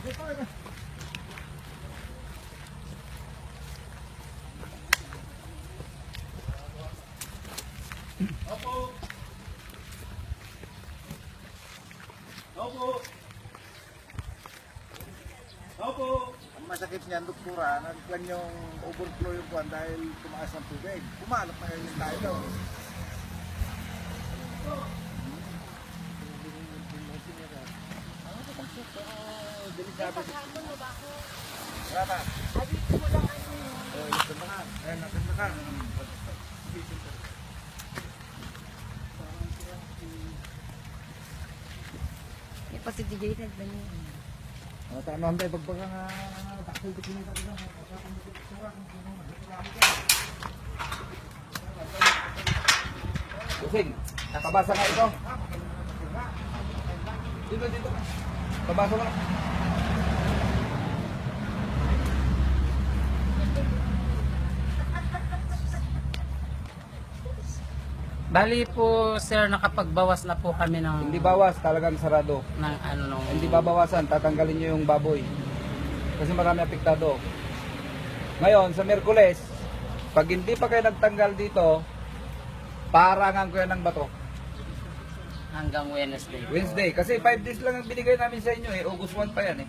Opo. Opo. Opo. Ang masakit niyan, doktora, nagplan yung overflow yung buwan dahil tumaas ng tubig. Kumalap na yung tayo daw. Delikado. Salamat. Habit mo lang ano. Oh, ilagyan na ka. Ayan, natin na ka. May positive ba niya? Oh, tama tayo pagpaka nga takil ko kinita ko. Kusing, nakabasa nga ito. Dito. Kabasa mo na. Bali po sir, nakapagbawas na po kami ng Hindi bawas, talagang sarado. ng ano nung Hindi babawasan, tatanggalin nyo yung baboy. Kasi marami apektado. Ngayon, sa Miyerkules, pag hindi pa kayo nagtanggal dito, parangan ko yan ng bato. hanggang Wednesday. Wednesday, kasi 5 days lang ang binigay namin sa inyo eh. August 1 pa yan eh.